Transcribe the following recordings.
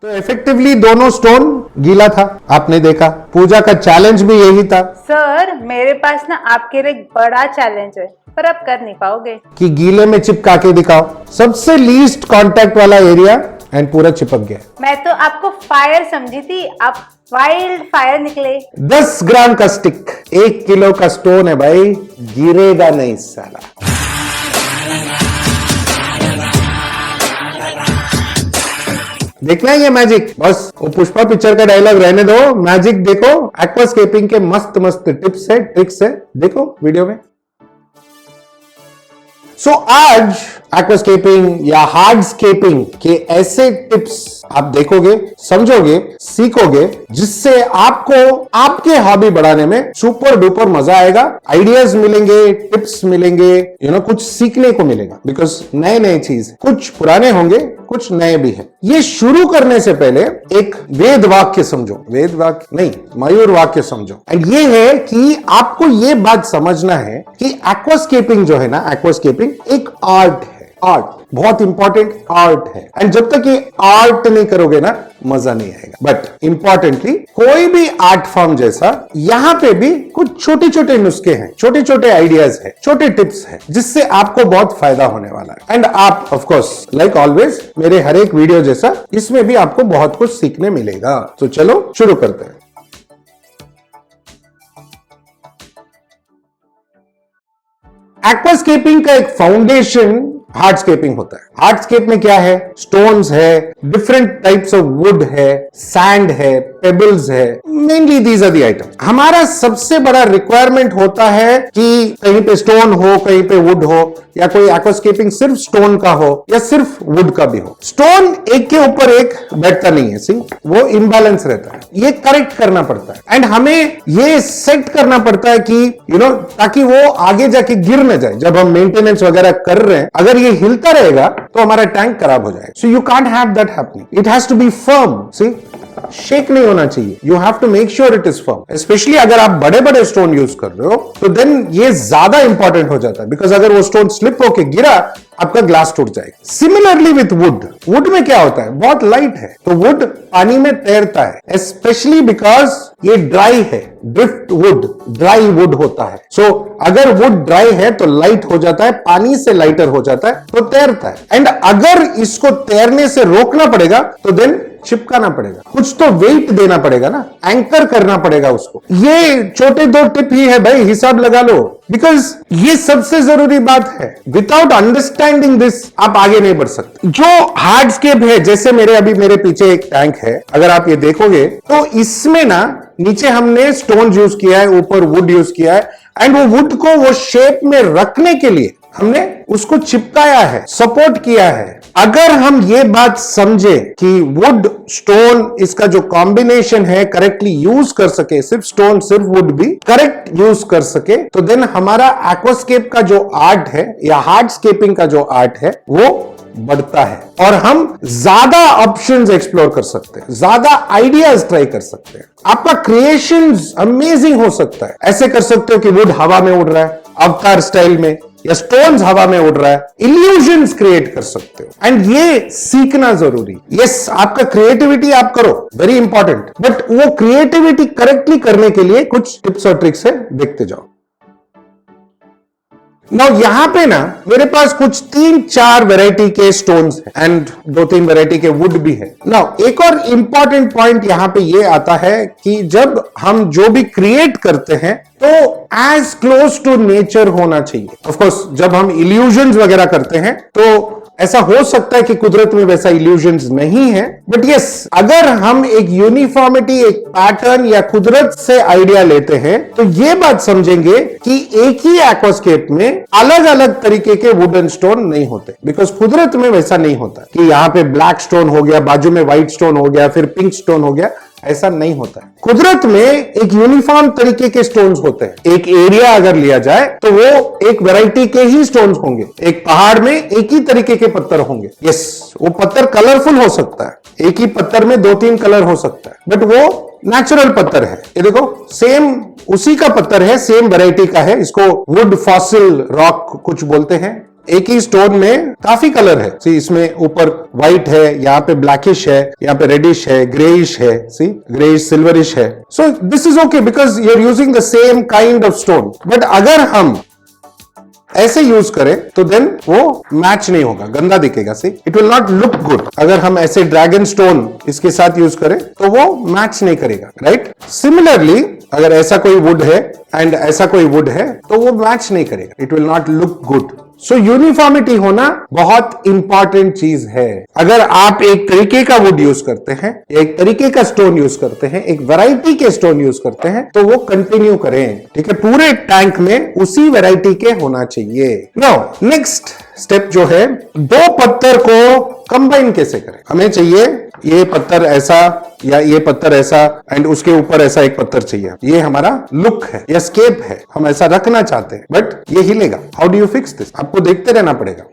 तो इफेक्टिवली दोनों स्टोन गीला था, आपने देखा। पूजा का चैलेंज भी यही था। सर मेरे पास ना आपके लिए एक बड़ा चैलेंज है, पर आप कर नहीं पाओगे। कि गीले में चिपका के दिखाओ, सबसे लीस्ट कांटेक्ट वाला एरिया एंड पूरा चिपक गया। मैं तो आपको फायर समझी थी, आप वाइल्ड फायर निकले। 10 ग्राम का स्टिक, 1 किलो का स्टोन है भाई, गिरेगा नहीं साला। देखना ही है मैजिक, बस वो पुष्पा पिक्चर का डायलॉग रहने दो, मैजिक देखो। एक्वास्केपिंग के मस्त मस्त टिप्स है, ट्रिक्स है, देखो वीडियो में। सो आज एक्वास्केपिंग या हार्डस्केपिंग के ऐसे टिप्स आप देखोगे, समझोगे, सीखोगे, जिससे आपको आपके हॉबी बढ़ाने में सुपर डुपर मजा आएगा। आइडियाज मिलेंगे, टिप्स मिलेंगे, कुछ सीखने को मिलेगा। बिकॉज नए नए चीज, कुछ पुराने होंगे, कुछ नए भी है। ये शुरू करने से पहले एक वेद वाक्य समझो, वेद वाक्य नहीं, मयूर वाक्य समझो। एंड ये है कि आपको ये बात समझना है कि एक्वास्केपिंग जो है ना, एक्वास्केपिंग एक आर्ट है। आर्ट बहुत इंपॉर्टेंट आर्ट है। एंड जब तक ये आर्ट नहीं करोगे ना, मजा नहीं आएगा। बट इंपॉर्टेंटली कोई भी आर्ट फॉर्म जैसा यहां पे भी कुछ छोटे छोटे नुस्खे हैं, छोटे छोटे आइडियाज हैं, छोटे टिप्स हैं, जिससे आपको बहुत फायदा होने वाला है। एंड आप ऑफ कोर्स लाइक ऑलवेज मेरे हर एक वीडियो जैसा इसमें भी आपको बहुत कुछ सीखने मिलेगा। तो चलो शुरू करते हैं। एक्वास्केपिंग का एक फाउंडेशन हार्डस्केपिंग होता है। हार्डस्केप में क्या है? स्टोन्स है, डिफरेंट टाइप्स ऑफ वुड है, सैंड है, पेबल्स है, mainly these are the item. हमारा सबसे बड़ा रिक्वायरमेंट होता है कि कहीं पे स्टोन हो, कहीं पे वुड हो, या कोई एक्वास्केपिंग सिर्फ स्टोन का हो या सिर्फ वुड का भी हो। स्टोन एक के ऊपर एक बैठता नहीं है, सी वो इम्बैलेंस रहता है, ये करेक्ट करना पड़ता है। एंड हमें ये सेट करना पड़ता है कि ताकि वो आगे जाके गिर न जाए। जब हम मेंटेनेंस वगैरह कर रहे हैं, अगर ये हिलता रहेगा तो हमारा टैंक खराब हो जाएगा। So you can't have that happening, it has to be firm. See shake नहीं होना चाहिए, you have to make sure it is firm. Specially अगर आप बड़े बड़े स्टोन यूज कर रहे हो तो देन ये ज्यादा इंपॉर्टेंट हो जाता है। बिकॉज अगर वो स्टोन स्लिप होके गिरा, आपका ग्लास टूट जाएगा। सिमिलरली विथ वुड, वुड में क्या होता है? बहुत लाइट है, तो वुड पानी में तैरता है, स्पेशली बिकॉज ये ड्राई है। ड्रिफ्ट वुड ड्राई वुड होता है। सो अगर वुड ड्राई है तो लाइट हो जाता है, पानी से लाइटर हो जाता है, तो तैरता है। एंड अगर इसको तैरने से रोकना पड़ेगा तो देन चिपकाना पड़ेगा, कुछ तो वेट देना पड़ेगा ना, एंकर करना पड़ेगा उसको। ये छोटे 2 टिप ही है भाई, हिसाब लगा लो। बिकॉज ये सबसे जरूरी बात है। विदाउट अंडरस्टैंडिंग दिस आप आगे नहीं बढ़ सकते। जो हार्डस्केप है, जैसे मेरे पीछे एक टैंक है, अगर आप ये देखोगे तो इसमें ना नीचे हमने स्टोन यूज किया है, ऊपर वुड यूज किया है। एंड वो वुड को वो शेप में रखने के लिए हमने उसको चिपकाया है, सपोर्ट किया है। अगर हम ये बात समझे कि वुड स्टोन इसका जो कॉम्बिनेशन है करेक्टली यूज कर सके, सिर्फ स्टोन सिर्फ वुड भी करेक्ट यूज कर सके, तो देन हमारा एक्वास्केप का जो आर्ट है या हार्डस्केपिंग का जो आर्ट है वो बढ़ता है। और हम ज्यादा ऑप्शंस एक्सप्लोर कर सकते हैं, ज्यादा आइडियाज ट्राई कर सकते हैं। आपका क्रिएशन अमेजिंग हो सकता है। ऐसे कर सकते हो कि वुड हवा में उड़ रहा है अवतार स्टाइल में, या स्टोन्स हवा में उड़ रहा है, इल्यूजन्स क्रिएट कर सकते हो। एंड ये सीखना जरूरी। यस, आपका क्रिएटिविटी आप करो, वेरी इंपॉर्टेंट, बट वो क्रिएटिविटी करेक्टली करने के लिए कुछ टिप्स और ट्रिक्स है, देखते जाओ। नाउ यहां पे ना मेरे पास कुछ 3-4 वैरायटी के स्टोन्स हैं एंड 2-3 वैरायटी के वुड भी है। नाउ एक और इंपॉर्टेंट पॉइंट यहां पे ये आता है कि जब हम जो भी क्रिएट करते हैं तो एज क्लोज टू नेचर होना चाहिए। ऑफ कोर्स जब हम इल्यूजन्स वगैरह करते हैं तो ऐसा हो सकता है कि कुदरत में वैसा इल्यूजन्स नहीं है, बट यस, अगर हम एक यूनिफॉर्मिटी, एक पैटर्न या कुदरत से आइडिया लेते हैं तो ये बात समझेंगे कि एक ही एक्वास्केप में अलग अलग तरीके के वुडन स्टोन नहीं होते। बिकॉज कुदरत में वैसा नहीं होता कि यहाँ पे ब्लैक स्टोन हो गया, बाजू में व्हाइट स्टोन हो गया, फिर पिंक स्टोन हो गया, ऐसा नहीं होता है। कुदरत में एक यूनिफॉर्म तरीके के स्टोन्स होते हैं। एक एरिया अगर लिया जाए तो वो एक वैरायटी के ही स्टोन्स होंगे। एक पहाड़ में एक ही तरीके के पत्थर होंगे। यस, वो पत्थर कलरफुल हो सकता है, एक ही पत्थर में 2-3 कलर हो सकता है, बट वो नेचुरल पत्थर है। ये देखो, सेम उसी का पत्थर है, सेम वैरायटी का है। इसको वुड फॉसिल रॉक कुछ बोलते हैं। एक ही स्टोन में काफी कलर है। सी इसमें ऊपर व्हाइट है, यहाँ पे ब्लैकिश है, यहाँ पे रेडिश है, ग्रेइश है, सी ग्रेइश सिल्वरिश है। So this is okay because you are using the same kind of stone. But अगर हम ऐसे यूज करें तो देन वो मैच नहीं होगा, गंदा दिखेगा। See it will not look good. अगर हम ऐसे ड्रैगन स्टोन इसके साथ यूज करें तो वो मैच नहीं करेगा, राइट। सिमिलरली अगर ऐसा कोई वुड है एंड ऐसा कोई वुड है तो वो मैच नहीं करेगा, it will not look good. So uniformity होना बहुत इंपॉर्टेंट चीज है। अगर आप एक तरीके का वुड यूज करते हैं, एक तरीके का स्टोन यूज करते हैं, एक वैरायटी के स्टोन यूज करते हैं तो वो कंटिन्यू करें, ठीक है। पूरे टैंक में उसी वैरायटी के होना चाहिए। नाउ नेक्स्ट स्टेप जो है, दो पत्थर को कंबाइन कैसे करें। हमें चाहिए ये पत्थर ऐसा या ये पत्थर ऐसा एंड उसके ऊपर ऐसा एक पत्थर चाहिए। ये हमारा लुक है या स्केप है, हम ऐसा रखना चाहते हैं बट ये हिलेगा। How do you fix this? आपको देखते रहना पड़ेगा।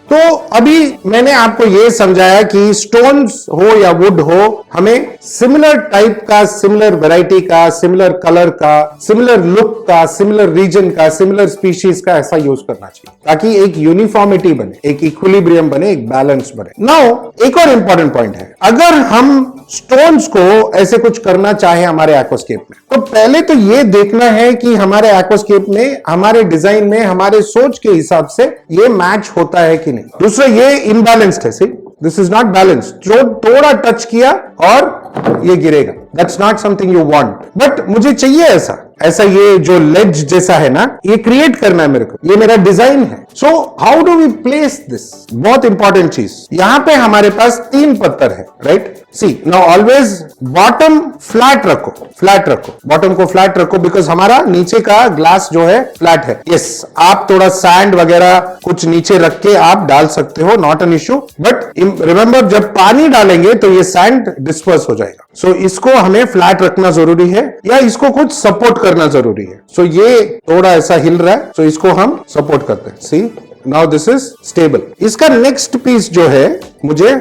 तो अभी मैंने आपको यह समझाया कि स्टोन्स हो या वुड हो, हमें सिमिलर टाइप का, सिमिलर वैरायटी का, सिमिलर कलर का, सिमिलर लुक का, सिमिलर रीजन का, सिमिलर स्पीशीज का ऐसा यूज करना चाहिए ताकि एक यूनिफॉर्मिटी बने, एक इक्विलिब्रियम बने, एक बैलेंस बने। नाउ एक और इंपॉर्टेंट पॉइंट है, अगर हम स्टोन्स को ऐसे कुछ करना चाहे हमारे एक्वास्केप में तो पहले तो ये देखना है कि हमारे एक्वास्केप में, हमारे डिजाइन में, हमारे सोच के हिसाब से ये मैच होता है कि नहीं। दूसरा ये इनबैलेंस्ड है। See this is not balanced. जो थोड़ा टच किया और ये गिरेगा, that's not something you want. But मुझे चाहिए ऐसा ऐसा ये जो लेज जैसा है ना, ये क्रिएट करना है मेरे को, ये मेरा डिजाइन है। So how do we place this? बहुत इंपॉर्टेंट चीज, यहां पे हमारे पास 3 पत्थर है, right. See now always bottom flat रखो, फ्लैट रखो, बॉटम को फ्लैट रखो बिकॉज हमारा नीचे का ग्लास जो है फ्लैट है। यस, आप थोड़ा सैंड वगैरह कुछ नीचे रख के आप डाल सकते हो, not an issue. But remember जब पानी डालेंगे तो ये सैंड डिस्पर्स हो जाएगा। सो इसको हमें फ्लैट रखना जरूरी है या इसको कुछ सपोर्ट करना जरूरी है। सो ये थोड़ा ऐसा हिल रहा है, सो इसको हम सपोर्ट करते हैं। सी नाउ दिस इज स्टेबल। इसका नेक्स्ट पीस जो है मुझे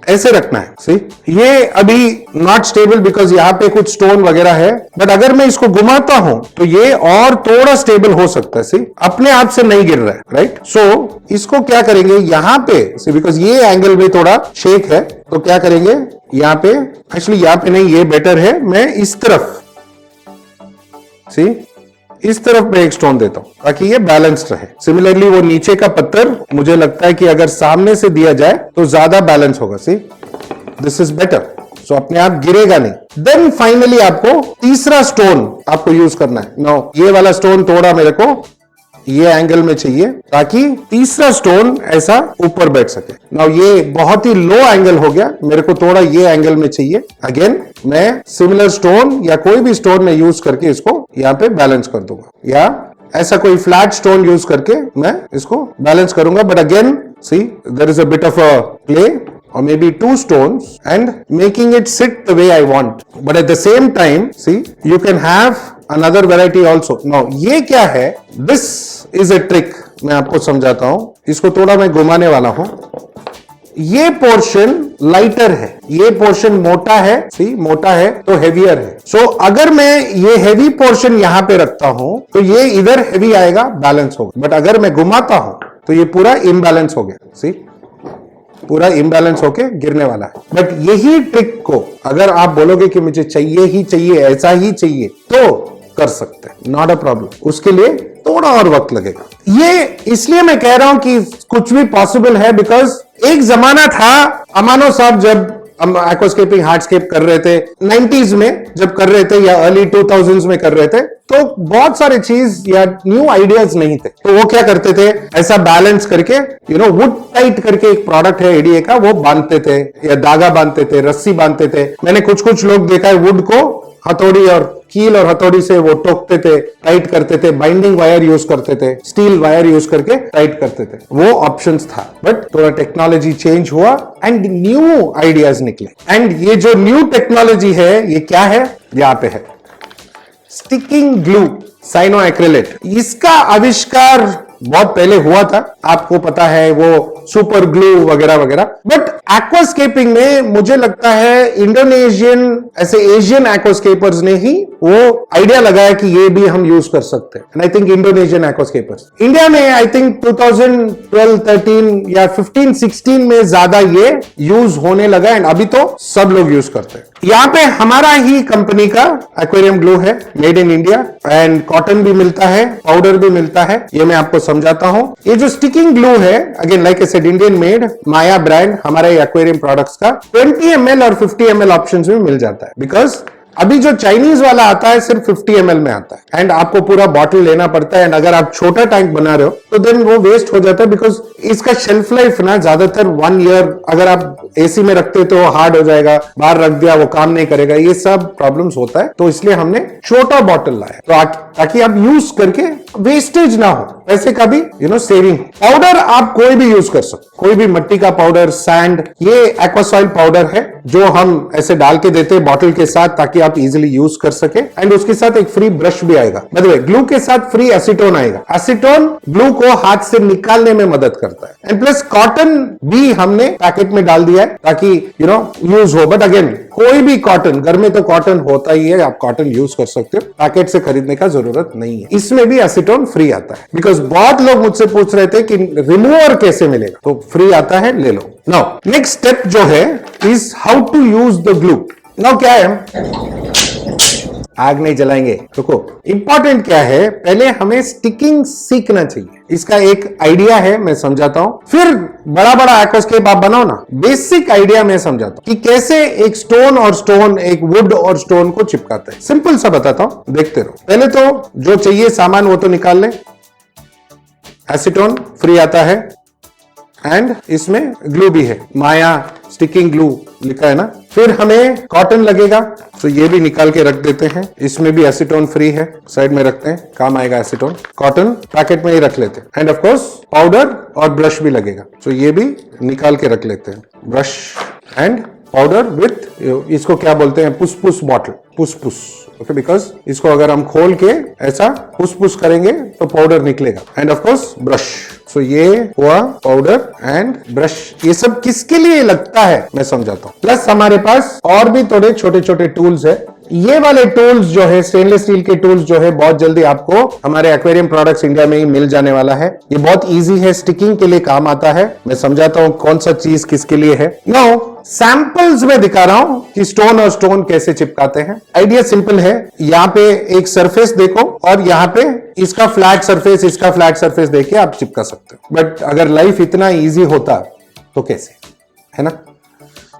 ऐसे रखना है। सी ये अभी नॉट स्टेबल बिकॉज यहां पे कुछ स्टोन वगैरह है, बट अगर मैं इसको घुमाता हूं तो ये और थोड़ा स्टेबल हो सकता है। सी अपने आप से नहीं गिर रहा है, राइट। सो इसको क्या करेंगे यहां पे, सी बिकॉज ये एंगल में थोड़ा शेक है, तो क्या करेंगे यहां पे, एक्चुअली यहां पे नहीं, ये बेटर है, मैं इस तरफ, सी इस तरफ मैं एक स्टोन देता हूं ताकि ये बैलेंस्ड रहे। सिमिलरली वो नीचे का पत्थर मुझे लगता है कि अगर सामने से दिया जाए तो ज्यादा बैलेंस होगा। सी दिस इज बेटर, सो अपने आप गिरेगा नहीं। देन फाइनली आपको तीसरा स्टोन आपको यूज करना है। नो ये वाला स्टोन थोड़ा मेरे को ये एंगल में चाहिए ताकि तीसरा स्टोन ऐसा ऊपर बैठ सके। नाउ ये बहुत ही लो एंगल हो गया, मेरे को थोड़ा ये एंगल में चाहिए। अगेन मैं सिमिलर स्टोन या कोई भी स्टोन में यूज करके इसको यहाँ पे बैलेंस कर दूंगा, या ऐसा कोई फ्लैट स्टोन यूज करके मैं इसको बैलेंस करूंगा। But again see there is a bit of a play or maybe 2 stones and making it sit the way I want. But at the same time, see, you can have another variety also. Now, ये क्या है? This is a trick. मैं आपको समझाता हूं, इसको थोड़ा मैं घुमाने वाला हूं। ये पोर्शन लाइटर है, ये पोर्शन मोटा है, सी मोटा है तो हेवियर है। सो अगर मैं ये हेवी पोर्शन यहां पे रखता हूं तो ये इधर हेवी आएगा, बैलेंस होगा। बट अगर मैं घुमाता हूं तो ये पूरा इम्बैलेंस हो गया। सी पूरा इम्बैलेंस होके गिरने वाला है। बट यही ट्रिक को अगर आप बोलोगे कि मुझे चाहिए ही चाहिए, ऐसा ही चाहिए, तो कर सकते हैं, नॉट अ प्रॉब्लम। उसके लिए थोड़ा और वक्त लगेगा। ये इसलिए मैं कह रहा हूं कि कुछ भी पॉसिबल है बिकॉज एक जमाना था, अमानो साहब जब हम एक्वास्केपिंग हार्डस्केप कर रहे थे 90s में जब कर रहे थे या अर्ली 2000s में कर रहे थे, तो बहुत सारे चीज या न्यू आइडियाज नहीं थे। तो वो क्या करते थे, ऐसा बैलेंस करके वुड टाइट करके एक प्रोडक्ट है एडीए का, वो बांधते थे या धागा बांधते थे, रस्सी बांधते थे। मैंने कुछ लोग देखा है वुड को हथौड़ी और कील और हथौड़ी से वो टोकते थे, टाइट करते थे, बाइंडिंग वायर यूज करते थे, स्टील वायर यूज करके टाइट करते थे। वो ऑप्शंस था, बट थोड़ा टेक्नोलॉजी चेंज हुआ एंड न्यू आइडियाज निकले। एंड ये जो न्यू टेक्नोलॉजी है, ये क्या है, यहाँ पे है स्टिकिंग ग्लू, साइनोएक्रिलेट। इसका आविष्कार बहुत पहले हुआ था, आपको पता है, वो सुपर ग्लू वगैरह वगैरह। बट एक्वास्केपिंग में मुझे लगता है इंडोनेशियन, ऐसे एशियन एक्वास्केपर्स ने ही वो आइडिया लगाया कि ये भी हम यूज कर सकते हैं। And I think Indonesian aquascapers, India में आई थिंक 2012, 13 या 15, 16 में ज्यादा ये यूज होने लगा एंड अभी तो सब लोग यूज करते हैं। यहाँ पे हमारा ही कंपनी का एक्वेरियम ग्लू है, made in India, and cotton भी मिलता है, पाउडर भी मिलता है। ये मैं आपको समझाता हूं। ये जो स्टिकिंग ग्लू है, again like I said, Indian made, Maya brand, हमारे एक्वेरियम प्रोडक्ट्स का 20 ml और 50 ml ऑप्शंस में मिल जाता है। बिकॉज अभी जो चाइनीज वाला आता है सिर्फ 50 ml में आता है एंड आपको पूरा बॉटल लेना पड़ता है। एंड अगर आप छोटा टैंक बना रहे हो तो देन वो वेस्ट हो जाता है, बिकॉज इसका शेल्फ लाइफ ना ज्यादातर 1 ईयर, अगर आप एसी में रखते तो हार्ड हो जाएगा, बाहर रख दिया वो काम नहीं करेगा, ये सब प्रॉब्लम्स होता है। तो इसलिए हमने छोटा बॉटल लाया तो ताकि आप यूज करके वेस्टेज ना हो, पैसे का भी सेविंग। पाउडर आप कोई भी यूज कर सकते, कोई भी मिट्टी का पाउडर, सैंड, ये एक्वासॉइल पाउडर है जो हम ऐसे डाल के देते हैं बॉटल के साथ ताकि आप इजीली यूज कर सके। एंड उसके साथ एक फ्री ब्रश भी आएगा, मतलब ग्लू के साथ फ्री एसीटोन आएगा। एसीटोन ग्लू को हाथ से निकालने में मदद करता है। एंड प्लस कॉटन भी हमने पैकेट में डाल दिया है ताकि यूज हो। बट अगेन कोई भी कॉटन, घर में तो कॉटन होता ही है, आप कॉटन यूज कर सकते हो, पैकेट से खरीदने का जरूरत नहीं है। इसमें भी एसीटोन फ्री आता है, बिकॉज बहुत लोग मुझसे पूछ रहे थे कि रिमूवर कैसे मिलेगा, तो फ्री आता है, ले लो। नाउ नेक्स्ट स्टेप जो है is how to use the glue. Now क्या है, आग नहीं जलाएंगे, रुको। इंपॉर्टेंट क्या है, पहले हमें स्टिकिंग सीखना चाहिए। इसका एक आइडिया है, मैं समझाता हूं, फिर बड़ा बड़ा एक्वास्केप आप बनाओ ना। बेसिक आइडिया मैं समझाता हूं कि कैसे एक स्टोन और स्टोन, एक वुड और स्टोन को चिपकाते हैं। सिंपल सा बताता हूं, देखते रहो। पहले तो जो चाहिए सामान वो तो निकाल लें। एसीटोन फ्री आता है एंड इसमें ग्लू भी है, माया स्टिकिंग ग्लू लिखा है ना। फिर हमें कॉटन लगेगा, तो ये भी निकाल के रख देते हैं। इसमें भी एसीटोन फ्री है, साइड में रखते हैं, काम आएगा एसीटोन। कॉटन पैकेट में ही रख लेते हैं। एंड ऑफ कोर्स पाउडर और ब्रश भी लगेगा, तो ये भी निकाल के रख लेते हैं। ब्रश एंड पाउडर विथ, इसको क्या बोलते हैं, पुस पुस बॉटल, पुस पुस, ओके, बिकॉज इसको अगर हम खोल के ऐसा पुस पुस करेंगे तो पाउडर निकलेगा। एंड ऑफ कोर्स ब्रश, सो ये हुआ पाउडर एंड ब्रश। ये सब किसके लिए लगता है मैं समझाता हूं। प्लस हमारे पास और भी थोड़े छोटे छोटे टूल्स है। ये वाले टूल्स जो है, स्टेनलेस स्टील के टूल्स जो है, बहुत जल्दी आपको हमारे एक्वेरियम प्रोडक्ट्स इंडिया में ही मिल जाने वाला है। ये बहुत इजी है, स्टिकिंग के लिए काम आता है। मैं समझाता हूं कौन सा चीज किसके लिए है। नाउ सैंपल्स में दिखा रहा हूं कि स्टोन और स्टोन कैसे चिपकाते हैं। आइडिया सिंपल है, यहाँ पे एक सरफेस देखो और यहाँ पे इसका फ्लैट सरफेस, इसका फ्लैट सरफेस देके आप चिपका सकते हो। बट अगर लाइफ इतना इजी होता तो कैसे, है ना।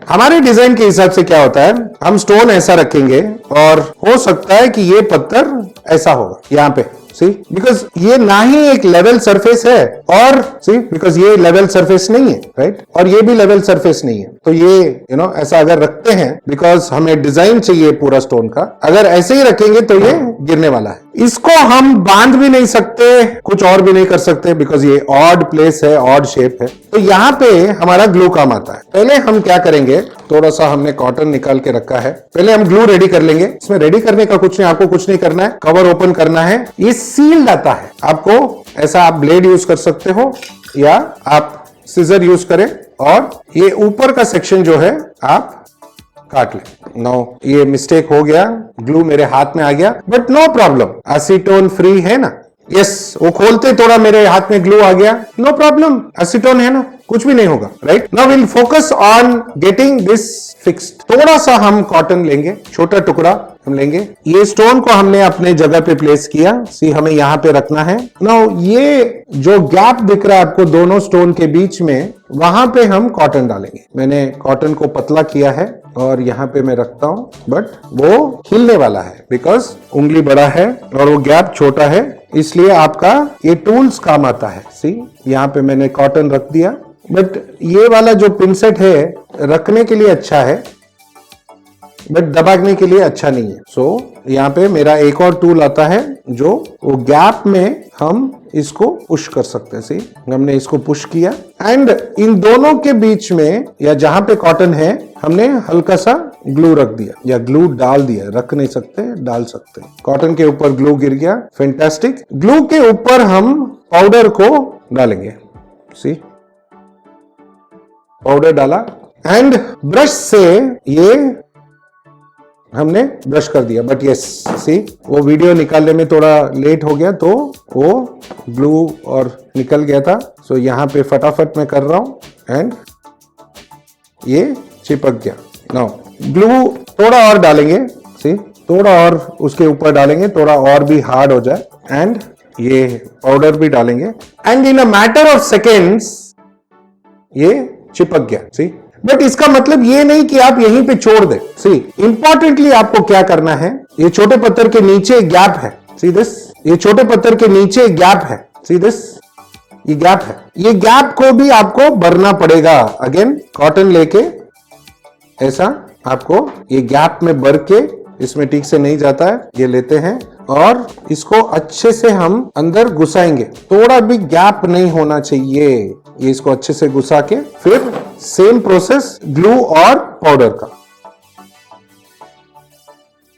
हमारे डिजाइन के हिसाब से क्या होता है, हम स्टोन ऐसा रखेंगे और हो सकता है कि ये पत्थर ऐसा होगा यहाँ पे, सी, बिकॉज ये ना ही एक लेवल सरफेस है और सी, बिकॉज ये लेवल सरफेस नहीं है, राइट, और ये भी लेवल सरफेस नहीं है। तो ये ऐसा अगर रखते हैं, बिकॉज हमें डिजाइन चाहिए पूरा स्टोन का, अगर ऐसे ही रखेंगे तो ये गिरने वाला है। इसको हम बांध भी नहीं सकते, कुछ और भी नहीं कर सकते, बिकॉज ये ऑड प्लेस है, ऑड शेप है। तो यहाँ पे हमारा ग्लू काम आता है। पहले हम क्या करेंगे, थोड़ा सा हमने कॉटन निकाल के रखा है, पहले हम ग्लू रेडी कर लेंगे। इसमें रेडी करने का कुछ नहीं, आपको कुछ नहीं करना है, कवर ओपन करना है। ये सील्ड आता है, आपको ऐसा आप ब्लेड यूज कर सकते हो या आप सीजर यूज करें, और ये ऊपर का सेक्शन जो है आप काट ले। नो, ये मिस्टेक हो गया, ग्लू मेरे हाथ में आ गया, but no problem, acetone free है ना। यस, वो खोलते थोड़ा मेरे हाथ में ग्लू आ गया, नो प्रॉब्लम, एसीटोन है ना, कुछ भी नहीं होगा, right. Now will focus on getting this fixed. थोड़ा सा हम कॉटन लेंगे, छोटा टुकड़ा हम लेंगे। ये स्टोन को हमने अपने जगह पे प्लेस किया, सी, हमें यहाँ पे रखना है। नाउ ये जो गैप दिख रहा है आपको दोनों स्टोन के बीच में, वहां पे हम कॉटन डालेंगे। मैंने कॉटन को पतला किया है और यहाँ पे मैं रखता हूं, बट वो हिलने वाला है बिकॉज उंगली बड़ा है और वो गैप छोटा है, इसलिए आपका ये टूल्स काम आता है। सी, यहाँ पे मैंने कॉटन रख दिया, बट ये वाला जो पिनसेट है रखने के लिए अच्छा है, बट दबाने के लिए अच्छा नहीं है। सो यहाँ पे मेरा एक और टूल आता है जो वो गैप में हम इसको पुश कर सकते हैं। सी, हमने इसको पुश किया एंड इन दोनों के बीच में या जहां पे कॉटन है हमने हल्का सा ग्लू रख दिया या ग्लू डाल दिया, रख नहीं सकते, डाल सकते। कॉटन के ऊपर ग्लू गिर गया, फैंटास्टिक। ग्लू के ऊपर हम पाउडर को डालेंगे। सी, पाउडर डाला एंड ब्रश से ये हमने ब्रश कर दिया। बट यस सी, वो वीडियो निकालने में थोड़ा लेट हो गया तो वो ग्लू और निकल गया था। सो यहाँ पे फटाफट मैं कर रहा हूँ एंड ये चिपक गया। नाउ ग्लू थोड़ा और डालेंगे, सी थोड़ा और उसके ऊपर डालेंगे, थोड़ा और भी हार्ड हो जाए एंड ये पाउडर भी डालेंगे and in a matter of seconds ये चिपक गया। सी, बट इसका मतलब ये नहीं कि आप यहीं पे छोड़ दे। सी, इंपॉर्टेंटली आपको क्या करना है, ये छोटे पत्थर के नीचे गैप है, सी दिस, ये छोटे पत्थर के नीचे गैप है, सी दिस, ये गैप है, ये गैप को भी आपको भरना पड़ेगा। अगेन कॉटन लेके ऐसा आपको ये गैप में भर के, इसमें ठीक से नहीं जाता है, ये लेते हैं और इसको अच्छे से हम अंदर घुसाएंगे। थोड़ा भी गैप नहीं होना चाहिए। ये इसको अच्छे से घुसा के फिर सेम प्रोसेस ग्लू और पाउडर का।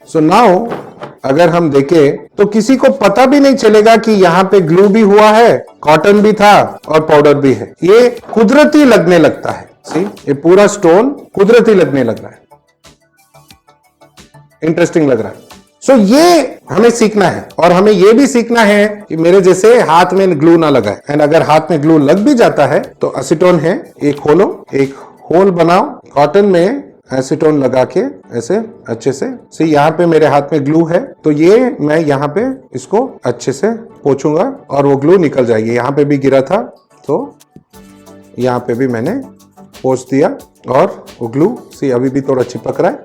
सो नाउ अगर हम देखें तो किसी को पता भी नहीं चलेगा कि यहां पे ग्लू भी हुआ है, कॉटन भी था और पाउडर भी है। ये कुदरती लगने लगता है। सी, ये पूरा स्टोन कुदरती लगने लग रहा है, इंटरेस्टिंग लग रहा है। सो ये हमें सीखना है और हमें ये भी सीखना है कि मेरे जैसे हाथ में ग्लू ना लगाए। एंड अगर हाथ में ग्लू लग भी जाता है तो एसीटोन है, एक खोलो, एक होल बनाओ, कॉटन में एसीटोन लगा के ऐसे अच्छे से। सी, यहाँ पे मेरे हाथ में ग्लू है तो ये मैं यहाँ पे इसको अच्छे से पोंछूंगा और वो ग्लू निकल जाएगी। यहाँ पे भी गिरा था तो यहाँ पे भी मैंने पोंछ दिया और वो ग्लू सी अभी भी थोड़ा चिपक रहा है,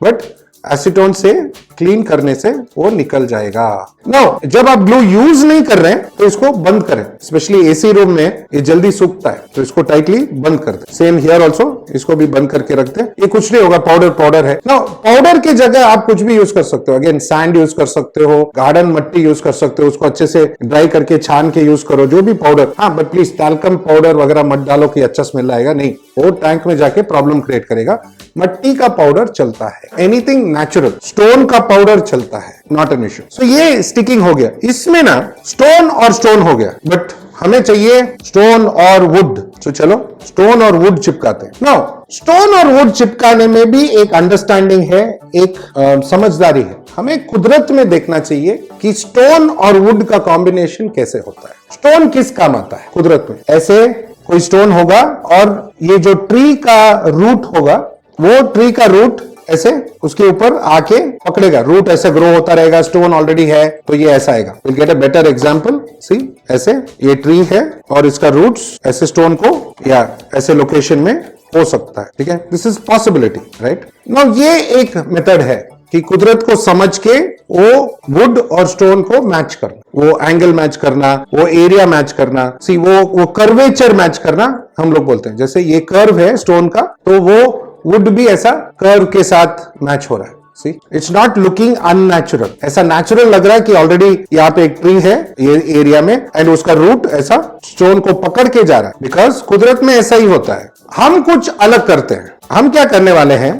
बट एसीटोन से क्लीन करने से वो निकल जाएगा। नाउ जब आप ग्लू यूज नहीं कर रहे हैं तो इसको बंद करें, स्पेशली एसी रूम में ये जल्दी सूखता है तो इसको टाइटली बंद कर दें। सेम हियर ऑल्सो, इसको भी बंद करके रखते हैं। ये कुछ नहीं होगा, पाउडर है। नाउ पाउडर की जगह आप कुछ भी यूज कर सकते हो। अगेन सैंड यूज कर सकते हो, गार्डन मट्टी यूज कर सकते हो, उसको अच्छे से ड्राई करके छान के यूज करो, जो भी पाउडर। हाँ, बट प्लीज टैल्कम पाउडर वगैरह मत डालो कि अच्छा स्मेल आएगा, नहीं, वो टैंक में जाके प्रॉब्लम क्रिएट करेगा। मट्टी का पाउडर चलता है, एनीथिंग नेचुरल, स्टोन का पाउडर चलता है, नॉट एन इश्यू। सो ये स्टिकिंग हो गया। इसमें ना स्टोन और स्टोन हो गया, बट हमें चाहिए स्टोन और वुड। तो चलो स्टोन और वुड चिपकाते हैं। नाउ स्टोन और वुड चिपकाने में भी एक अंडरस्टैंडिंग है, एक समझदारी है। हमें कुदरत में देखना चाहिए कि स्टोन और वुड का कॉम्बिनेशन कैसे होता है। स्टोन किस काम आता है कुदरत में? ऐसे कोई स्टोन होगा और ये जो ट्री का रूट होगा, वो ट्री का रूट ऐसे उसके ऊपर आके पकड़ेगा, रूट ऐसे ग्रो होता रहेगा। स्टोन ऑलरेडी है तो ये ऐसा आएगा। Will get a better example. See, ऐसे ये ट्री है और इसका रूट्स ऐसे स्टोन को या ऐसे लोकेशन में हो सकता है, ठीक है। This is possibility, right. Now ये एक मेथड है कि कुदरत को समझ के वो वुड और स्टोन को मैच करना, वो एंगल मैच करना, वो एरिया मैच करना। सी, वो कर्वेचर मैच करना हम लोग बोलते हैं। जैसे ये कर्व है स्टोन का तो वो वुड भी ऐसा कर्व के साथ मैच हो रहा है। सी, इट्स नॉट लुकिंग अननेचुरल, ऐसा नेचुरल लग रहा है कि ऑलरेडी यहाँ पे एक ट्री है ये एरिया में एंड उसका रूट ऐसा स्टोन को पकड़ के जा रहा है, बिकॉज कुदरत में ऐसा ही होता है। हम कुछ अलग करते हैं। हम क्या करने वाले हैं,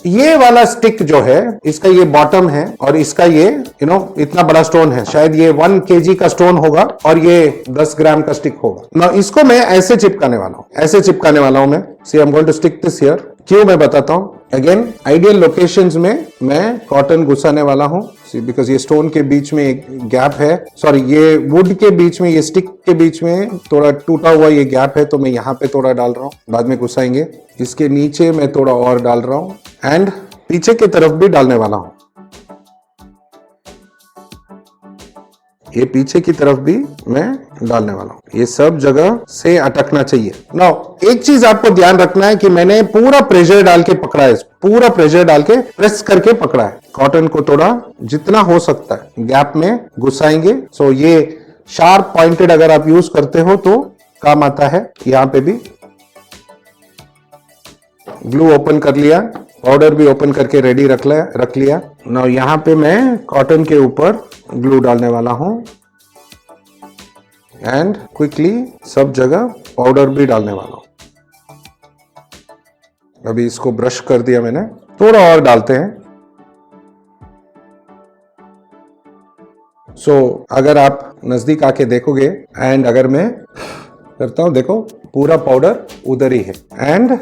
ये वाला स्टिक जो है, इसका ये बॉटम है और इसका ये इतना बड़ा स्टोन है, शायद ये 1 kg का स्टोन होगा और ये 10 ग्राम का स्टिक होगा ना। इसको मैं ऐसे चिपकाने वाला हूं, ऐसे चिपकाने वाला हूं मैं। See, I am going to stick this here. क्यों मैं बताता हूं। अगेन आइडियल लोकेशंस में मैं कॉटन घुसाने वाला हूं। सी, बिकॉज ये स्टोन के बीच में एक गैप है, सॉरी ये वुड के बीच में, ये स्टिक के बीच में थोड़ा टूटा हुआ ये गैप है, तो मैं यहाँ पे थोड़ा डाल रहा हूँ, बाद में घुसाएंगे। इसके नीचे मैं थोड़ा और डाल रहा हूँ एंड पीछे की तरफ भी डालने वाला हूं। ये पीछे की तरफ भी मैं डालने वाला हूं। ये सब जगह से अटकना चाहिए। नाउ एक चीज आपको ध्यान रखना है कि मैंने पूरा प्रेशर डाल के पकड़ा है, पूरा प्रेशर डाल के प्रेस करके पकड़ा है। कॉटन को थोड़ा जितना हो सकता है गैप में घुसाएंगे। सो ये शार्प पॉइंटेड अगर आप यूज करते हो तो काम आता है। यहां पे भी ग्लू ओपन कर लिया, पाउडर भी ओपन करके रेडी रख लिया। नाउ यहां पे मैं कॉटन के ऊपर ग्लू डालने वाला हूं एंड क्विकली सब जगह पाउडर भी डालने वाला हूं। अभी इसको ब्रश कर दिया मैंने, थोड़ा और डालते हैं। अगर आप नजदीक आके देखोगे एंड अगर मैं करता हूं, देखो पूरा पाउडर उधर ही है एंड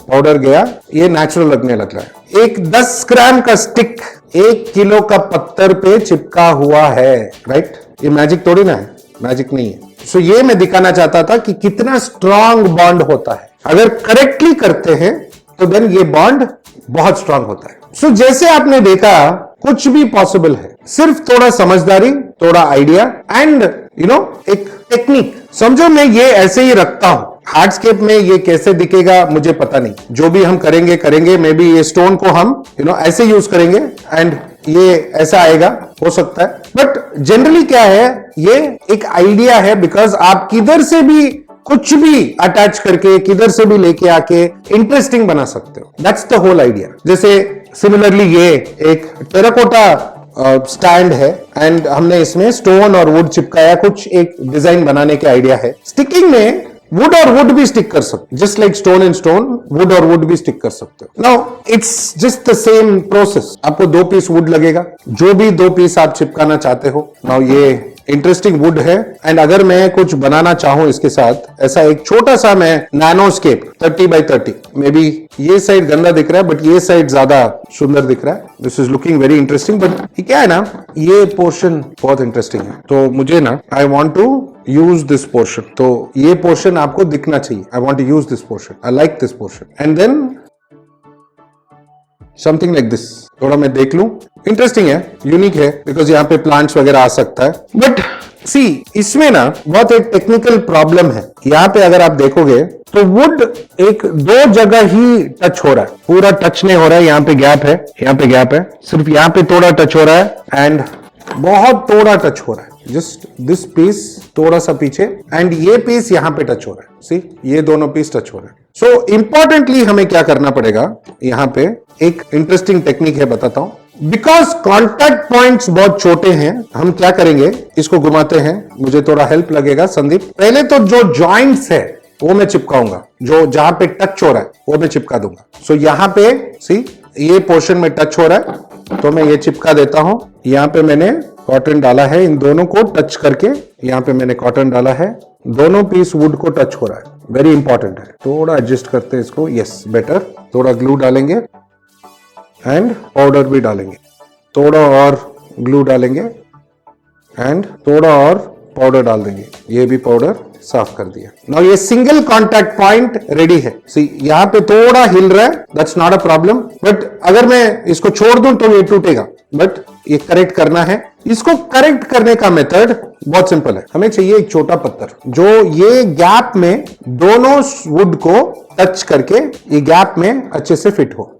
पाउडर गया, ये नेचुरल लगने लग रहा है। एक 10 ग्राम का स्टिक 1 किलो का पत्थर पे चिपका हुआ है, राइट? ये मैजिक थोड़ी ना है, मैजिक नहीं है। सो ये मैं दिखाना चाहता था कि कितना स्ट्रांग बॉन्ड होता है। अगर करेक्टली करते हैं तो देन ये बॉन्ड बहुत स्ट्रांग होता है। सो जैसे आपने देखा कुछ भी पॉसिबल है, सिर्फ थोड़ा समझदारी, थोड़ा आइडिया एंड एक टेक्निक। समझो मैं ये ऐसे ही रखता हूं, हार्डस्केप में ये कैसे दिखेगा मुझे पता नहीं, जो भी हम करेंगे मे बी ये स्टोन को हम ऐसे यूज करेंगे एंड ये ऐसा आएगा, हो सकता है। बट जनरली क्या है, ये एक आइडिया है, बिकॉज आप किधर से भी कुछ भी अटैच करके, किधर से भी लेके आके इंटरेस्टिंग बना सकते हो। That's the whole idea. जैसे सिमिलरली ये एक टेराकोटा स्टैंड है एंड हमने इसमें स्टोन और वुड चिपकाया, कुछ एक डिजाइन बनाने के आइडिया है। स्टिकिंग में वुड और वुड भी स्टिक कर सकते, just like stone and stone, would और वुड भी स्टिक कर सकते हो। Now it's just the same process. आपको 2 पीस वुड लगेगा, जो भी 2 पीस आप चिपकाना चाहते हो। नाउ ये इंटरेस्टिंग वुड है एंड अगर मैं कुछ बनाना चाहूं इसके साथ, ऐसा एक छोटा सा मैं नैनोस्केप 30 by 30, मे बी ये साइड गंदा दिख रहा है बट ये साइड ज्यादा सुंदर दिख रहा है। This is looking very interesting. But क्या है ना, ये पोर्शन बहुत इंटरेस्टिंग है, तो मुझे ना I want to use this portion. तो ये पोर्शन आपको दिखना चाहिए। I want to use this portion, I like this portion and then something like this. थोड़ा मैं देख लूं, इंटरेस्टिंग है, यूनिक है, बिकॉज यहाँ पे प्लांट्स वगैरह आ सकता है। बट सी, इसमें ना बहुत एक टेक्निकल प्रॉब्लम है। यहाँ पे अगर आप देखोगे तो वुड एक 2 जगह ही टच हो रहा है, पूरा टच नहीं हो रहा है। यहाँ पे गैप है, यहाँ पे गैप है, सिर्फ यहाँ पे थोड़ा टच हो रहा है एंड बहुत थोड़ा टच हो रहा है। जस्ट दिस पीस थोड़ा सा पीछे एंड ये पीस यहाँ पे टच हो रहा है। सी, ये दोनों पीस टच हो रहे हैं। सो इंपॉर्टेंटली हमें क्या करना पड़ेगा, यहाँ पे एक इंटरेस्टिंग टेक्निक है, बताता हूं। बिकॉज कॉन्टैक्ट पॉइंट्स बहुत छोटे हैं, हम क्या करेंगे, इसको घुमाते हैं। मुझे थोड़ा हेल्प लगेगा संदीप। पहले तो जो जॉइंट्स है वो मैं चिपकाऊंगा, जो जहां पे टच हो रहा है वो मैं चिपका दूंगा। सो यहाँ पे सी, ये पोर्शन में टच हो रहा है तो मैं ये चिपका देता हूं। यहाँ पे मैंने कॉटन डाला है, इन दोनों को टच करके यहाँ पे मैंने कॉटन डाला है, दोनों पीस वुड को टच हो रहा है। वेरी इंपॉर्टेंट है। थोड़ा एडजस्ट करते हैं इसको, यस बेटर। थोड़ा ग्लू डालेंगे एंड पाउडर भी डालेंगे, थोड़ा और ग्लू डालेंगे एंड थोड़ा और पाउडर डाल देंगे। ये भी पाउडर साफ कर दिया। नाउ ये सिंगल कॉन्टैक्ट पॉइंट रेडी है। सी, यहाँ पे थोड़ा हिल रहा है, that's not a problem. But अगर मैं इसको छोड़ दूं तो ये टूटेगा, बट ये करेक्ट करना है। इसको करेक्ट करने का मेथड बहुत सिंपल है। हमें चाहिए एक छोटा पत्थर जो ये गैप में दोनों वुड को टच करके ये गैप में अच्छे से फिट हो।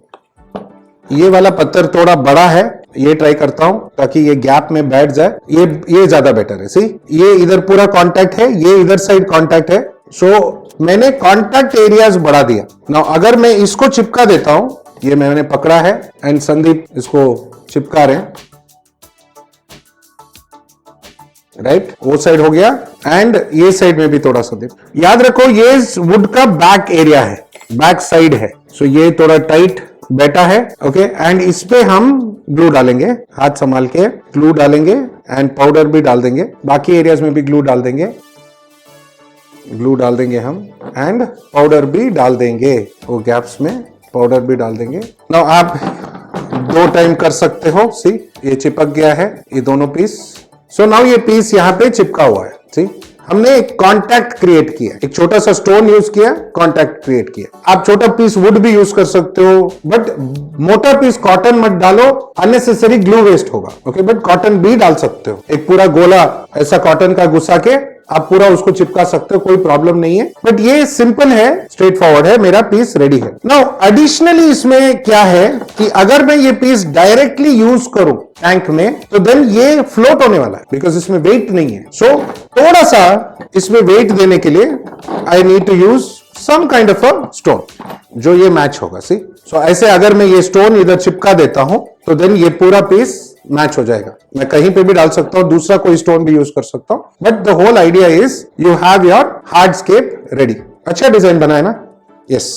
ये वाला पत्थर थोड़ा बड़ा है, ये ट्राई करता हूं ताकि ये गैप में बैठ जाए। ये ज्यादा बेटर है। सी, ये इधर पूरा कांटेक्ट है, ये इधर साइड कांटेक्ट है। सो मैंने कांटेक्ट एरियाज बढ़ा दिया। नाउ अगर मैं इसको चिपका देता हूं, ये मैंने पकड़ा है एंड संदीप इसको चिपका रहे हैं, राइट? वो साइड हो गया एंड ये साइड में भी थोड़ा सा दे। याद रखो ये वुड का बैक एरिया है, बैक साइड है। सो ये थोड़ा टाइट बैठा है, ओके। एंड इस पे हम ग्लू डालेंगे, हाथ संभाल के ग्लू डालेंगे एंड पाउडर भी डाल देंगे। बाकी एरियाज में भी ग्लू डाल देंगे, ग्लू डाल देंगे हम एंड पाउडर भी डाल देंगे। वो गैप्स में पाउडर भी डाल देंगे। नाउ आप 2 टाइम कर सकते हो। सी, ये चिपक गया है ये दोनों पीस। सो नाउ ये पीस यहाँ पे चिपका हुआ है। सी, हमने एक कॉन्टैक्ट क्रिएट किया, एक छोटा सा स्टोन यूज किया, कॉन्टैक्ट क्रिएट किया। आप छोटा पीस वुड भी यूज कर सकते हो, बट मोटा पीस कॉटन मत डालो, अननेसेसरी ग्लू वेस्ट होगा, ओके। बट कॉटन भी डाल सकते हो, एक पूरा गोला ऐसा कॉटन का घुसा के आप पूरा उसको चिपका सकते हो, कोई प्रॉब्लम नहीं है। बट ये सिंपल है, स्ट्रेट फॉरवर्ड है, मेरा पीस रेडी है। नाउ एडिशनली इसमें क्या है कि अगर मैं ये पीस डायरेक्टली यूज करूं टैंक में तो देन ये फ्लोट होने वाला है, बिकॉज इसमें वेट नहीं है। सो थोड़ा सा इसमें वेट देने के लिए I need to use some kind of a stone जो ये मैच होगा। सी, सो ऐसे अगर मैं ये स्टोन इधर चिपका देता हूं तो देन ये पूरा पीस मैच हो जाएगा। मैं कहीं पे भी डाल सकता हूं, दूसरा कोई स्टोन भी यूज कर सकता हूं, but the whole idea is you have your hardscape ready. अच्छा डिजाइन बना है ना? यस,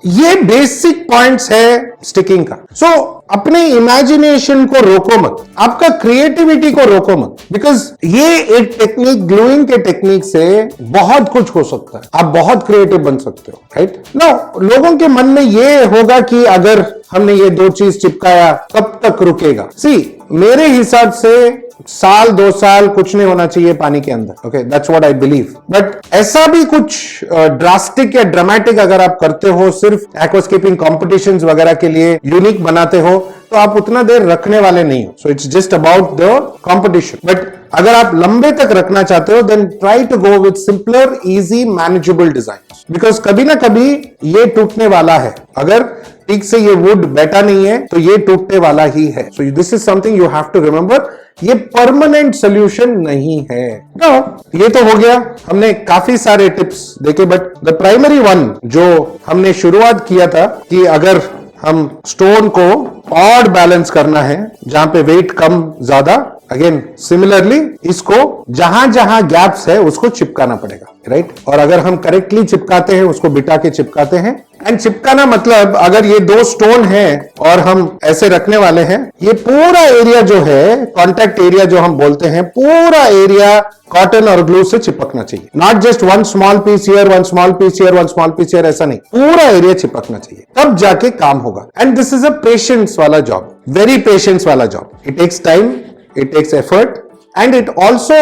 ये बेसिक पॉइंट्स है स्टिकिंग का। सो अपने इमेजिनेशन को रोको मत, आपका क्रिएटिविटी को रोको मत, बिकॉज ये एक टेक्निक, ग्लूइंग के टेक्निक से बहुत कुछ हो सकता है, आप बहुत क्रिएटिव बन सकते हो, राइट। नो, लोगों के मन में ये होगा कि अगर हमने ये दो चीज चिपकाया कब तक रुकेगा। सी, मेरे हिसाब से साल 2 साल कुछ नहीं होना चाहिए पानी के अंदर, okay, that's what I believe. But ऐसा भी कुछ ड्रास्टिक या ड्रामेटिक अगर आप करते हो, सिर्फ एक्वास्केपिंग कॉम्पिटिशंस वगैरह के लिए यूनिक बनाते हो, तो आप उतना देर रखने वाले नहीं हो। So it's just about the competition. But अगर आप लंबे तक रखना चाहते हो, then try to go with simpler, easy, manageable design, because कभी ना कभी ये टूटने वाला है। अगर ठीक से ये वुड बैठा नहीं है तो ये टूटने वाला ही है। So this is something you have to remember, ये परमानेंट सोल्यूशन नहीं है। तो ये तो हो गया, हमने काफी सारे टिप्स देखे, बट द प्राइमरी वन जो हमने शुरुआत किया था कि अगर हम स्टोन को ऑड बैलेंस करना है, जहां पे वेट कम ज्यादा, अगेन सिमिलरली इसको जहां जहां गैप्स है उसको चिपकाना पड़ेगा, राइट। और अगर हम करेक्टली चिपकाते हैं, उसको बिठा के चिपकाते हैं, एंड चिपकाना मतलब अगर ये 2 स्टोन है और हम ऐसे रखने वाले हैं, ये पूरा एरिया जो है, कॉन्टैक्ट एरिया जो हम बोलते हैं, पूरा एरिया कॉटन और ग्लू से चिपकना चाहिए। Not just 1 small piece here, 1 small piece here, 1 small piece here, ऐसा नहीं, पूरा एरिया चिपकना चाहिए, तब जाके काम होगा। And this is a patience वाला जॉब, वेरी पेशेंस वाला job. It takes time, it takes effort, and it also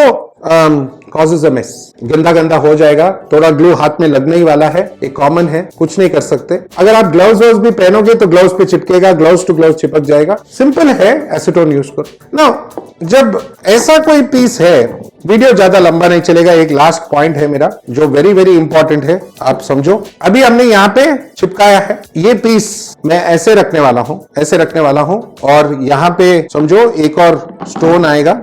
causes a mess. गंदा गंदा हो जाएगा, थोड़ा ग्लू हाथ में लगने ही वाला है, ये कॉमन है, कुछ नहीं कर सकते। अगर आप ग्लव्स भी पहनोगे तो ग्लव्स पे चिपकेगा, ग्लव्स टू ग्लव्स चिपक जाएगा, सिंपल है, एसीटोन यूज करो। नाउ जब ऐसा कोई पीस है, वीडियो ज्यादा लंबा नहीं चलेगा, एक लास्ट पॉइंट है मेरा जो वेरी वेरी इंपॉर्टेंट है, आप समझो। अभी हमने यहाँ पे चिपकाया है, ये पीस मैं ऐसे रखने वाला हूं, ऐसे रखने वाला हूं, और यहाँ पे समझो एक और स्टोन आएगा।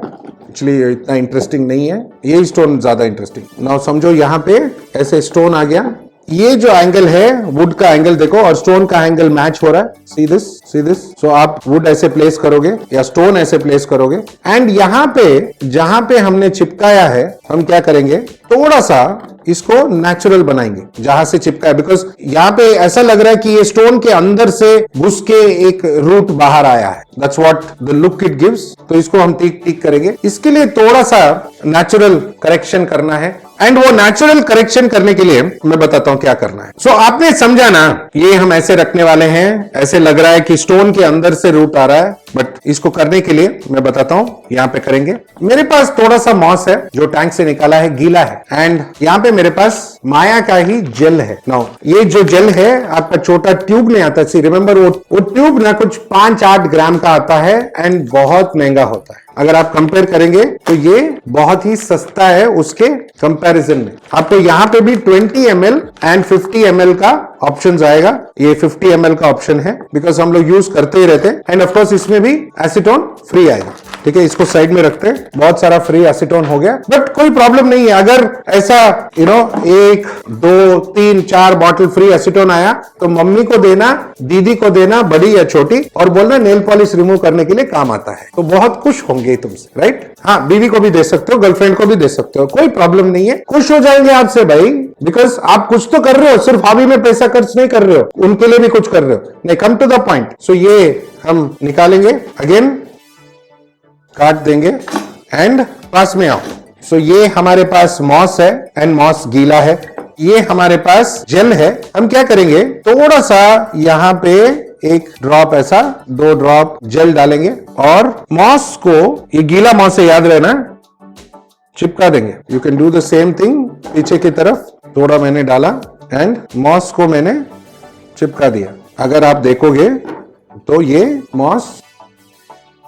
एक्चुअली इतना इंटरेस्टिंग नहीं है, ये स्टोन ज्यादा इंटरेस्टिंग। नाउ समझो यहाँ पे ऐसे स्टोन आ गया, ये जो एंगल है वुड का एंगल देखो और स्टोन का एंगल मैच हो रहा है, सी दिस, सी दिस। सो आप वुड ऐसे प्लेस करोगे या स्टोन ऐसे प्लेस करोगे, एंड यहाँ पे जहां पे हमने चिपकाया है, हम क्या करेंगे, थोड़ा सा इसको नेचुरल बनाएंगे जहां से चिपका है, बिकॉज यहाँ पे ऐसा लग रहा है कि ये स्टोन के अंदर से घुस के एक रूट बाहर आया है, that's what the look it gives. तो इसको हम ठीक ठीक करेंगे, इसके लिए थोड़ा सा नेचुरल करेक्शन करना है, एंड वो नेचुरल करेक्शन करने के लिए मैं बताता हूं क्या करना है। सो आपने समझा ना, ये हम ऐसे रखने वाले हैं, ऐसे लग रहा है कि स्टोन के अंदर से रूट आ रहा है, बट इसको करने के लिए मैं बताता हूं, यहां पे करेंगे। मेरे पास थोड़ा सा मॉस है जो टैंक से निकाला है, गीला है, एंड यहां पे मेरे पास माया का ही जेल है। नाउ ये जो जेल है, आपका छोटा ट्यूब नहीं आता, सी रिमेंबर, वो ट्यूब ना कुछ 5-8 ग्राम का आता है, एंड बहुत महंगा होता है। अगर आप कंपेयर करेंगे तो ये बहुत ही सस्ता है उसके कंपैरिजन में। आपको यहाँ पे भी 20 ml एंड 50 ml का ऑप्शन आएगा, ये 50 ml का ऑप्शन है, बिकॉज हम लोग यूज करते ही रहते हैं, एंड ऑफकोर्स इसमें भी एसीटोन फ्री आएगा। ठीक है, इसको साइड में रखते हैं, बहुत सारा फ्री एसीटोन हो गया, बट कोई प्रॉब्लम नहीं है। अगर ऐसा 1, 2, 3, 4 बॉटल फ्री एसीटोन आया तो मम्मी को देना, दीदी को देना, बड़ी या छोटी, और बोलना नेल पॉलिश रिमूव करने के लिए काम आता है, तो बहुत खुश होंगे तुमसे, राइट। हाँ, बीवी को भी दे सकते हो, गर्लफ्रेंड को भी दे सकते हो, कोई प्रॉब्लम नहीं है, खुश हो जाएंगे आपसे भाई, बिकॉज आप कुछ तो कर रहे हो, सिर्फ हॉबी में पैसा खर्च नहीं कर रहे हो, उनके लिए भी कुछ कर रहे हो। नहीं, कम टू द पॉइंट। सो ये हम निकालेंगे, अगेन काट देंगे, एंड पास में आओ। सो ये हमारे पास मॉस है, एंड मॉस गीला है, ये हमारे पास जेल है। हम क्या करेंगे, थोड़ा सा यहाँ पे 1 ड्रॉप ऐसा, 2 ड्रॉप जेल डालेंगे, और मॉस को, ये गीला मॉस है याद रहना, चिपका देंगे। You can do the same thing पीछे की तरफ, थोड़ा मैंने डाला, एंड मॉस को मैंने चिपका दिया। अगर आप देखोगे तो ये मॉस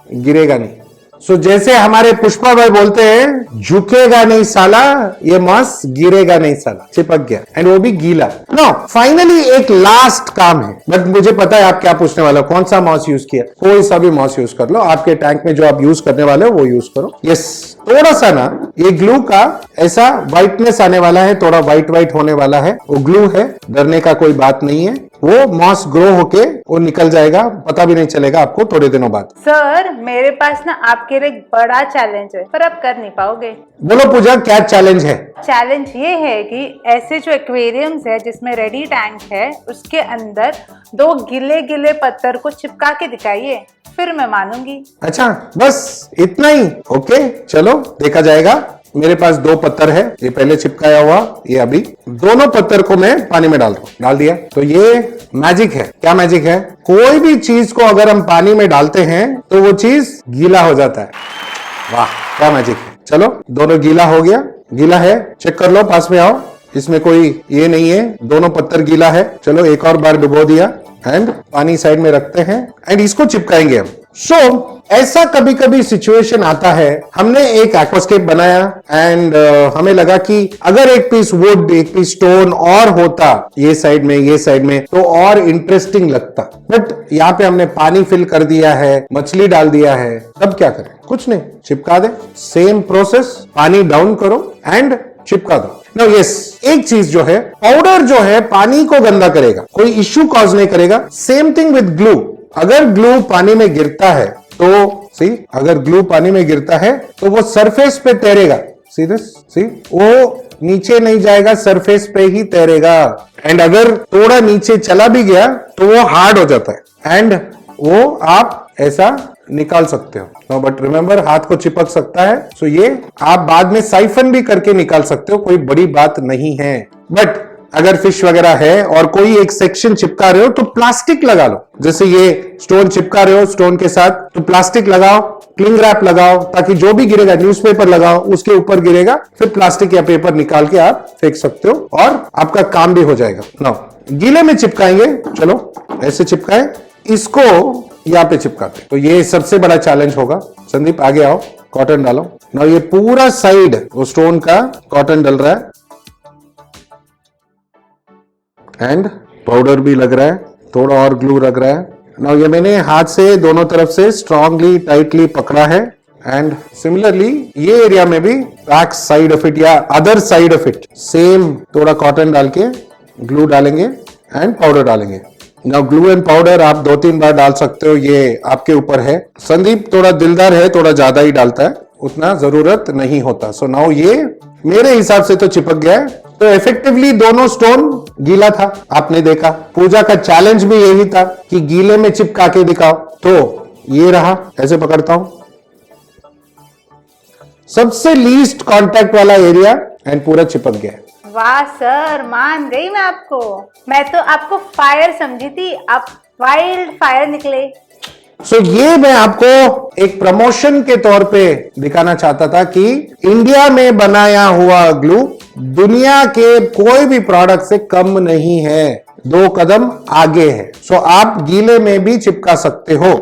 गिरेगा नहीं। सो जैसे हमारे पुष्पा भाई बोलते हैं, झुकेगा नहीं साला, ये मॉस गिरेगा नहीं साला, चिपक गया, एंड वो भी गीला। नो, फाइनली एक लास्ट काम है, बट मुझे पता है आप क्या पूछने वाले हो, कौन सा मॉस यूज किया। कोई सा भी मॉस यूज कर लो, आपके टैंक में जो आप यूज करने वाले हो वो यूज करो। यस, थोड़ा सा ना ये ग्लू का ऐसा व्हाइटनेस आने वाला है, थोड़ा व्हाइट व्हाइट होने वाला है, वो ग्लू है, डरने का कोई बात नहीं है। वो मॉस ग्रो होके वो निकल जाएगा, पता भी नहीं चलेगा आपको थोड़े दिनों बाद। सर मेरे पास ना आपके लिए एक बड़ा चैलेंज है, पर आप कर नहीं पाओगे। बोलो पूजा, क्या चैलेंज है? चैलेंज ये है कि ऐसे जो एक्वेरियम्स है जिसमें रेडी टैंक है, उसके अंदर 2 गिले गिले पत्थर को चिपका के दिखाइए, फिर मैं मानूंगी। अच्छा, बस इतना ही? ओके, चलो देखा जाएगा। मेरे पास 2 पत्थर है, ये पहले चिपकाया हुआ, ये अभी दोनों पत्थर को मैं पानी में डाल रहा हूं। डाल दिया। तो ये मैजिक है। क्या मैजिक है? कोई भी चीज को अगर हम पानी में डालते हैं तो वो चीज गीला हो जाता है। वाह, क्या मैजिक है। चलो, दोनों गीला हो गया। गीला है, चेक कर लो, पास में आओ। इसमें कोई ये नहीं है, दोनों पत्थर गीला है। चलो एक और बार डुबो दिया एंड पानी साइड में रखते हैं एंड इसको चिपकाएंगे हम। ऐसा कभी कभी सिचुएशन आता है, हमने एक एक्वास्केप बनाया एंड हमें लगा कि अगर एक पीस वुड, एक पीस स्टोन और होता ये साइड में तो और इंटरेस्टिंग लगता। बट यहाँ पे हमने पानी फिल कर दिया है, मछली डाल दिया है, तब क्या करें? कुछ नहीं, चिपका दे। सेम प्रोसेस, पानी डाउन करो एंड चिपका दो। नाउ यस, एक चीज जो है, पाउडर जो है पानी को गंदा करेगा, कोई इश्यू कॉज नहीं करेगा। Same thing with glue. अगर ग्लू पानी में गिरता है तो अगर ग्लू पानी में गिरता है तो वो सरफेस पे तैरेगा। सी दिस, वो नीचे नहीं जाएगा, सरफेस पे ही तैरेगा। एंड अगर थोड़ा नीचे चला भी गया तो वो हार्ड हो जाता है एंड वो आप ऐसा निकाल सकते हो। बट रिमेंबर, हाथ को चिपक सकता है, सो ये आप बाद में साइफन भी करके निकाल सकते हो, कोई बड़ी बात नहीं है। बट अगर फिश वगैरह है और कोई एक सेक्शन चिपका रहे हो तो प्लास्टिक लगा लो। जैसे ये स्टोन चिपका रहे हो स्टोन के साथ, तो प्लास्टिक लगाओ, क्लिंग रैप लगाओ, ताकि जो भी गिरेगा, न्यूज़पेपर लगाओ, उसके ऊपर गिरेगा, फिर प्लास्टिक या पेपर निकाल के आप फेंक सकते हो और आपका काम भी हो जाएगा। नाउ गीले में चिपकाएंगे। चलो ऐसे चिपकाए, इसको यहाँ पे चिपकाते। तो ये सबसे बड़ा चैलेंज होगा। संदीप आगे आओ, कॉटन डालो। नाउ ये पूरा साइड वो स्टोन का कॉटन डल रहा है एंड पाउडर भी लग रहा है, थोड़ा और ग्लू लग रहा है। नाउ ये मैंने हाथ से दोनों तरफ से स्ट्रांगली टाइटली पकड़ा है एंड सिमिलरली ये एरिया में भी बैक साइड ऑफ इट या other side of it same थोड़ा कॉटन डाल के ग्लू डालेंगे एंड पाउडर डालेंगे। नाउ ग्लू एंड पाउडर आप 2-3 बार डाल सकते हो, ये आपके ऊपर है। संदीप थोड़ा दिलदार है, थोड़ा ज्यादा ही डालता है, उतना जरूरत नहीं होता। सो नाउ ये मेरे हिसाब से तो चिपक गया है। तो इफेक्टिवली दोनों स्टोन गीला था, आपने देखा। पूजा का चैलेंज भी यही था कि गीले में चिपका के दिखाओ। तो ये रहा, ऐसे पकड़ता हूं, सबसे लीस्ट कांटेक्ट वाला एरिया एंड पूरा चिपक गया। वाह सर, मान गई मैं आपको। मैं तो आपको फायर समझी थी, आप वाइल्ड फायर निकले। ये मैं आपको एक प्रमोशन के तौर पे दिखाना चाहता था कि इंडिया में बनाया हुआ ग्लू दुनिया के कोई भी प्रोडक्ट से कम नहीं है, 2 कदम आगे है। आप गीले में भी चिपका सकते हो।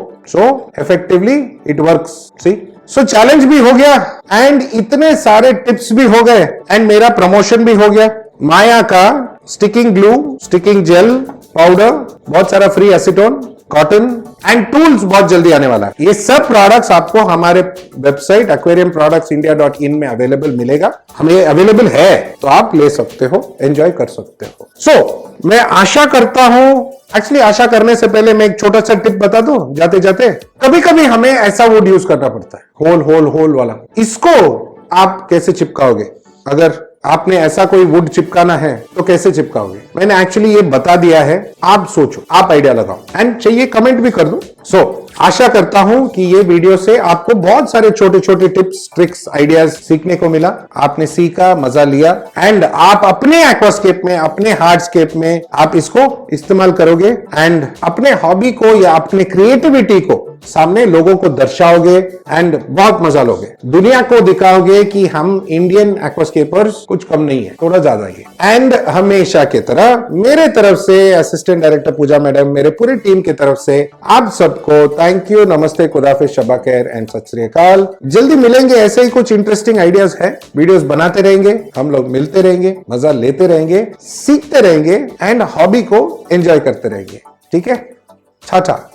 Effectively it works. See, challenge भी हो गया एंड इतने सारे टिप्स भी हो गए एंड मेरा प्रमोशन भी हो गया। माया का sticking glue, sticking gel, powder, बहुत सारा free acetone, cotton and tools बहुत जल्दी आने वाला है। ये सब प्रोडक्ट्स आपको हमारे वेबसाइट aquariumproductsindia.in में अवेलेबल मिलेगा। हमें अवेलेबल है तो आप ले सकते हो, एंजॉय कर सकते हो। मैं आशा करता हूं, एक्चुअली आशा करने से पहले मैं एक छोटा सा टिप बता दूं जाते जाते। कभी कभी हमें ऐसा वुड यूज करना पड़ता है, होल वाला। इसको आप कैसे चिपकाओगे? अगर आपने ऐसा कोई वुड चिपकाना है तो कैसे चिपकाओगे? मैंने एक्चुअली ये बता दिया है, आप सोचो, आप आइडिया लगाओ एंड चाहिए कमेंट भी कर दो। आशा करता हूं कि ये वीडियो से आपको बहुत सारे छोटे छोटे टिप्स, ट्रिक्स, आइडियाज सीखने को मिला। आपने सीखा, मजा लिया एंड आप अपने एक्वास्केप में, अपने हार्डस्केप में आप इसको इस्तेमाल करोगे एंड अपने हॉबी को या अपने क्रिएटिविटी को सामने लोगों को दर्शाओगे एंड बहुत मजा लोगे। दुनिया को दिखाओगे कि हम इंडियन एक्वास्केपर्स कुछ कम नहीं है, थोड़ा ज्यादा ही है। एंड हमेशा की तरह मेरे तरफ से, असिस्टेंट डायरेक्टर पूजा मैडम, मेरे पूरी टीम की तरफ से आप सबको थैंक यू, नमस्ते, खुदाफिज, शबा खैर एंड सत श्री अकाल। जल्दी मिलेंगे, ऐसे ही कुछ इंटरेस्टिंग आइडियाज है, वीडियोस बनाते रहेंगे, हम लोग मिलते रहेंगे, मजा लेते रहेंगे, सीखते रहेंगे एंड हॉबी को एंजॉय करते रहेंगे। ठीक है, टाटा।